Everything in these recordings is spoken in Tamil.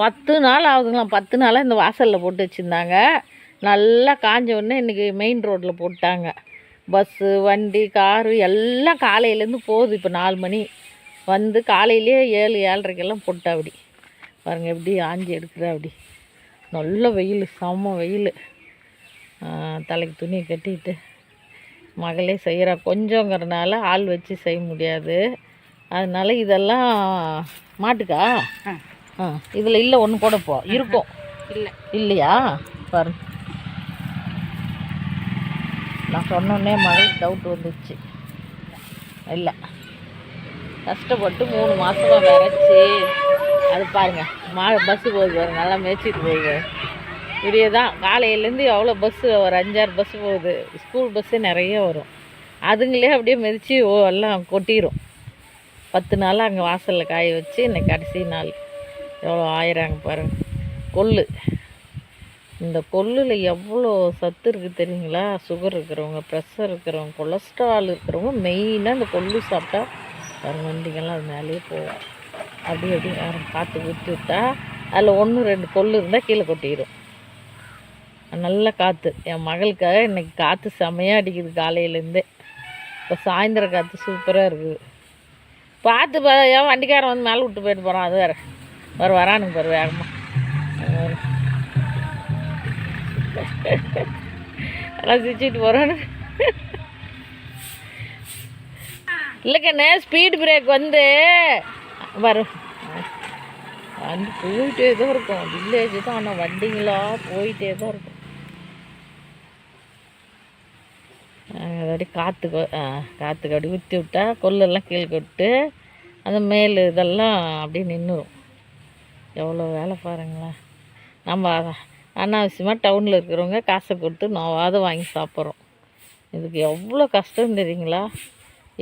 10 நாள் ஆகுதுங்களாம். 10 நாளாக இந்த வாசலில் போட்டு வச்சுருந்தாங்க. நல்லா காஞ்ச உடனே இன்றைக்கி மெயின் ரோட்டில் போட்டாங்க. பஸ்ஸு, வண்டி, காரு எல்லாம் காலையிலேருந்து போகுது. இப்போ 4 மணி வந்து காலையிலே 7, 7:30க்கெல்லாம் போட்டா. அப்படி பாருங்கள் எப்படி ஆஞ்சி எடுக்கிற. அப்படி நல்ல வெயில், செம்ம வெயில். தலைக்கு துணியை கட்டிக்கிட்டு மகளே செய்கிறா. கொஞ்சங்கிறனால ஆள் வச்சு செய்ய முடியாது. அதனால் இதெல்லாம் மாட்டுக்கா. இதில் இல்லை ஒன்று கூட போ இருக்கும். இல்லையா பாருங்க. நான் சொன்னோன்னே மகளுக்கு டவுட் வந்துச்சு. இல்லை கஷ்டப்பட்டு 3 மாதமாக விரைச்சி அது பாருங்கள் பஸ்ஸு போகுது பாருங்க. நல்லா மேய்ச்சிட்டு போகுது. இப்படியே தான் காலையிலேருந்து எவ்வளோ பஸ்ஸு, ஒரு 5-6 பஸ்ஸு போகுது. ஸ்கூல் பஸ்ஸே நிறைய வரும். அதுங்களே அப்படியே மிதித்து எல்லாம் கொட்டிடும். 10 நாளாக அங்கே வாசலில் காய வச்சு இன்னைக்கு கடைசி நாள். எவ்வளோ ஆயிராங்க பாருங்கள். கொள்ளு, இந்த கொள்ளில் எவ்வளோ சத்து இருக்குது தெரியுங்களா? சுகர் இருக்கிறவங்க, ப்ரெஷர் இருக்கிறவங்க, கொலஸ்ட்ரால் இருக்கிறவங்க மெயினாக இந்த கொள்ளு சாப்பிட்டா பாருங்க வண்டிங்கெல்லாம் அது மேலேயே போகும். அப்படி யாரும் பார்த்து ஊற்றி விட்டா அதில் 1-2 கொள்ளு இருந்தால் கீழே கொட்டிடும். நல்ல காற்று. என் மகளுக்காக இன்றைக்கி காற்று செமையாக அடிக்குது காலையிலேருந்தே. இப்போ சாயந்தரம் காற்று சூப்பராக இருக்குது. பார்த்து ஏன் வண்டிக்காரன் வந்து மேலே விட்டு போயிட்டு போகிறான். அது வேறு வரானுங்க பாரு வேகமாக. ரசிச்சுட்டு போகிறானு. இல்லைக்கண்ணே ஸ்பீடு பிரேக் வந்து வரும் வந்து போயிட்டே தான் இருக்கும். வில்லேஜ் தான், ஆனால் வண்டிங்களாக போயிட்டே தான் இருக்கும். அதோடய காற்றுக்கு அப்படி ஊற்றி விட்டா கொல்லெல்லாம் கீழே கொட்டு அந்த மேல் இதெல்லாம் அப்படியே நின்றுடும். எவ்வளோ வேலை பாருங்களேன். நம்ம அனாவசியமாக டவுனில் இருக்கிறவங்க காசை கொடுத்து நோவாத வாங்கி சாப்பிட்றோம். இதுக்கு எவ்வளோ கஷ்டம் தெரியுங்களா?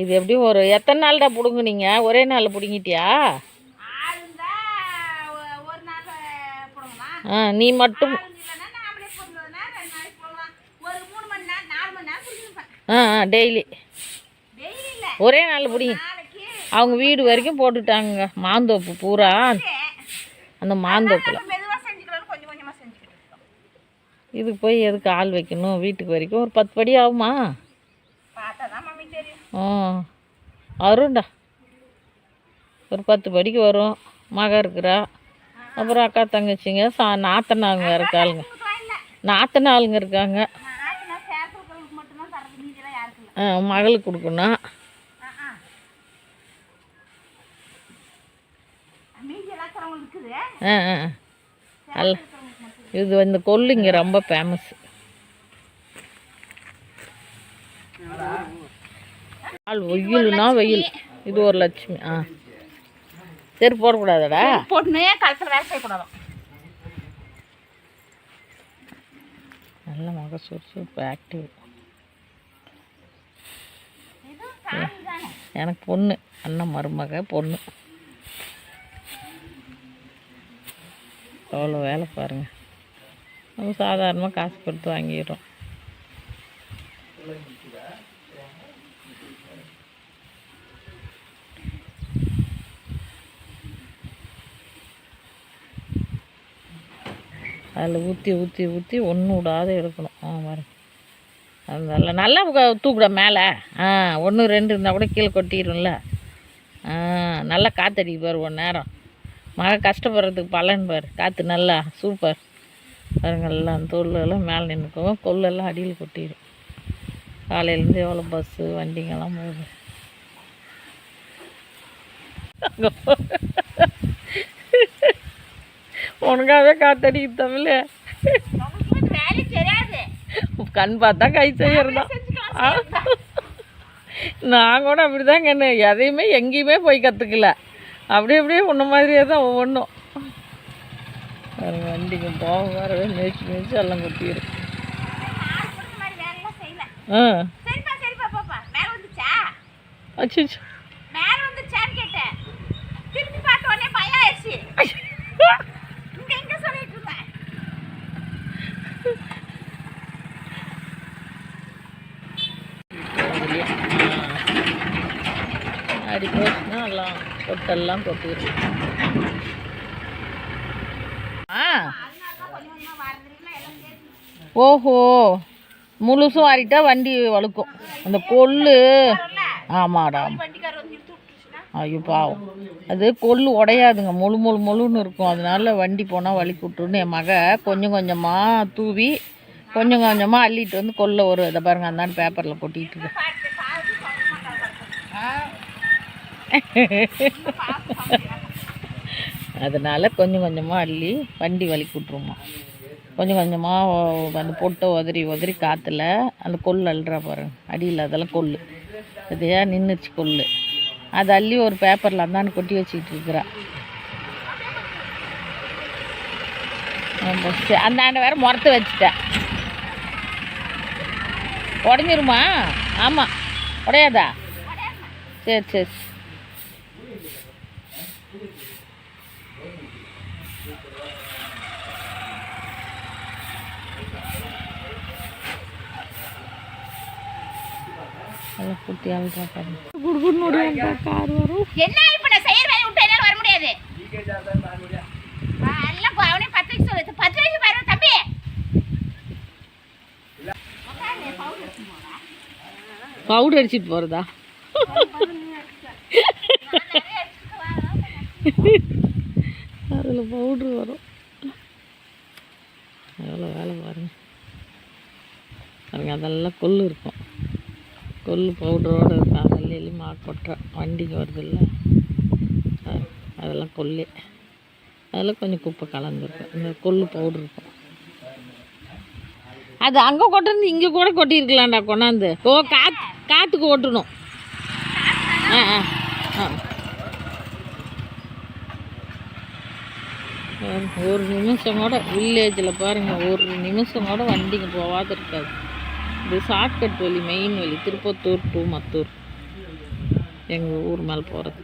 இது எப்படியும் ஒரு எத்தனை நாள்டா பிடுங்குனீங்க? ஒரே நாள் பிடுங்கிட்டியா? நீ மட்டும் டெய்லி ஒரே நாள் பிடிங்க. அவங்க வீடு வரைக்கும் போட்டுட்டாங்க மாந்தோப்பு பூரா. அந்த மாந்தோப்பில் இதுக்கு போய் எதுக்கு ஆள் வைக்கணும்? வீட்டுக்கு வரைக்கும் ஒரு 10 படி ஆகுமா? வரும்டா, ஒரு 10 படிக்கு வரும். மக இருக்கிறா, அப்புறம் அக்கா தங்கச்சிங்க, நாத்தனாங்க இருக்காளுங்க, நாத்தனாளுங்க இருக்காங்க. மகளுக்கு கொடுக்கணும். அல்ல இது இந்த கொள்ளு இங்கே ரொம்ப ஃபேமஸ். வெயில்னா வெயில். இது ஒரு லட்சுமி. சரி போடக்கூடாதடா. போட்டுனே கலத்தில் வேலை செய்யக்கூடாது. நல்ல மக சுறுசுறுப்பு ஆக்டிவ். எனக்கு பொண்ணு, அண்ணன் மருமக பொண்ணு. அவ்வளோ வேலை பாருங்கள். நம்ம சாதாரணமாக காசு கொடுத்து வாங்கிடுறோம். அதில் ஊற்றி ஊற்றி ஊற்றி ஒன்று விடாத எடுக்கணும். பாருங்க அது நல்லா தூக்குட மேலே. 1-2 இருந்தால் கூட கீழே கொட்டிடும்ல. நல்லா காற்றடிக்கு பாரு ஒரு நேரம். மழை கஷ்டப்படுறதுக்கு பலன் பாரு. காற்று நல்லா சூப்பர் பாருங்கள்லாம். தோலெல்லாம் மேலே நின்றுக்கும், கொல்லெல்லாம் அடியில் கொட்டிடும். காலையிலேருந்து எவ்வளோ பஸ்ஸு வண்டிங்கெல்லாம் போகுது. உனக்காகவே காற்றடிக்கு தமிழ். கண் பார்த்தா கை செய்யறதா. நான் கூட அப்படி தான் கண்ணு, எதையுமே எங்கேயுமே போய் கற்றுக்கல. அப்படியே உன்ன மாதிரியே தான் ஒவ்வொன்றும். வண்டிங்க போக வரவே மேய்ச்சி எல்லாம் கொட்டிடும். அச்சு அடி போச்சுன்னா எல்லாம் கொட்டெல்லாம் கொட்டிடும். ஆ ஓஹோ முழுசும் வாரிட்டா வண்டி வழுக்கும் அந்த கொள்ளு. ஆமாடா. ஐயோ பாவம், அது கொள்ளு உடையாதுங்க, முழுன்னு இருக்கும். அதனால வண்டி போனால் வலிக்கு விட்டுருன்னு என் மக கொஞ்சம் கொஞ்சமாக தூவி கொஞ்சம் கொஞ்சமாக அள்ளிட்டு வந்து கொல்ல ஒரு இதை பாருங்க அந்தாண்டு பேப்பரில் கொட்டிகிட்டு இருக்கு. அதனால் கொஞ்சம் கொஞ்சமாக அள்ளி வண்டி வலிக்கு விட்ருமா. கொஞ்சம் கொஞ்சமாக அந்த பொட்டை உதறி காற்றுல அந்த கொள்ளு அள்ளுறா பாருங்க, அடியில் அதெல்லாம் கொள்ளு இதையா நின்றுச்சு கொள்ளு. அதை அள்ளி ஒரு பேப்பரில் அந்தாண்டு கொட்டி வச்சுக்கிட்டு இருக்கிறா. அந்தாண்ட வேறு முறத்து வச்சுட்டேன். உடஞ்சிருமா? ஆமாம், உடையாதா? சரி சரி. கார் வரும். என்ன இப்போ நான் செய்யற வேலையை விட்டு என்னால் வர முடியாது. எல்லாம் அவனே 10 வயசு சொல்லுது. 10 வயசு பாரு தம்பி. பவுடர் அடிச்சுட்டு போகிறதா? அதில் பவுட்ரு வரும். எவ்வளோ வேலை பாருங்க பாருங்க. அதெல்லாம் கொள்ளு இருக்கும், கொள்ளு பவுடரோடு இருக்கும். அதெல்லாம் மாவு கொட்டுற வண்டிக்கு வருது இல்லை, அதெல்லாம் கொல்லு. அதில் கொஞ்சம் குப்பை கலந்துருக்கும், இந்த கொள்ளு பவுட்ரு இருக்கும். அது அங்கே கொட்டிருந்து இங்கே கூட கொட்டியிருக்கலாம்டா கொண்டாந்து. ஓ காற்றுக்கு ஓட்டணும். ஒரு நிமிஷம் கூட வில்லேஜில் பாருங்கள், ஒரு நிமிஷம் கூட வண்டிங்க போகாத இருக்காது. இது ஷார்ட்கட் வழி, மெயின் வழி, திருப்பத்தூர் டு மத்தூர், எங்கள் ஊர் மேலே போகிறது.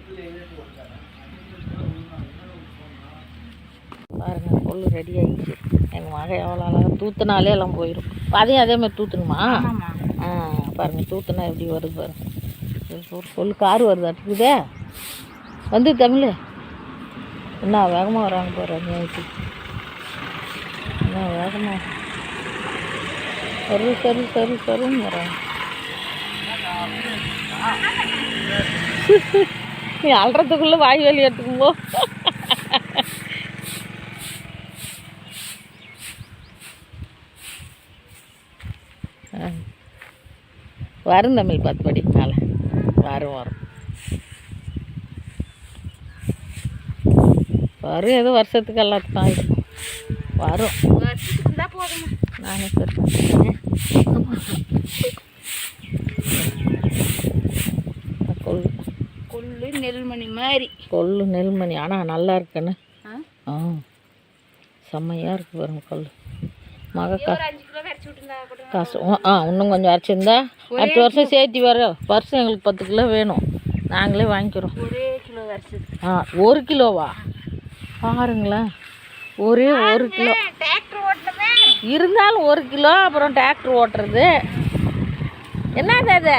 பாருங்கள் கொள்ளு ரெடி ஆகிடுச்சு. எங்கள் மகன் எவ்வளோ அழகாக தூத்துனாலே எல்லாம் போயிடும். அதையும் அதே மாதிரி தூத்துணுமா? பாருங்கள் தூத்துனா எப்படி வருது பாருங்கள். ஒரு கொள்ளு கார் வருது அட்டுக்குதே வந்து தமிழ். என்ன வேகமாக வராங்க பாரு, நேற்று என்ன வேகமாக சருன்னு வராங்க. நீ அல்றதுக்குள்ளே வாய் வலி எடுத்துக்கும்போ. வரும் தமிழ் 10 படி மேலே வரும் ஏதோ வருஷத்துக்கு எல்லாத்துக்கும் ஆகிடும் வரும். நானே கொள்ளு நெல்மணி மாதிரி, கொள்ளு நெல்மணி. ஆனால் நல்லா இருக்குன்னு செம்மையாக இருக்குது பாருங்க கொள்ளு. மக காசு இன்னும் கொஞ்சம் அரைச்சிருந்தா அடுத்த வருஷம் சேர்த்தி வருஷம் எங்களுக்கு 10 கிலோ வேணும், நாங்களே வாங்கிக்கிறோம். 1 கிலோவா பாருங்களேன், ஒரே 1 கிலோ இருந்தாலும் 1 கிலோ. அப்புறம் டிராக்டர் ஓட்டுறது என்னது அது?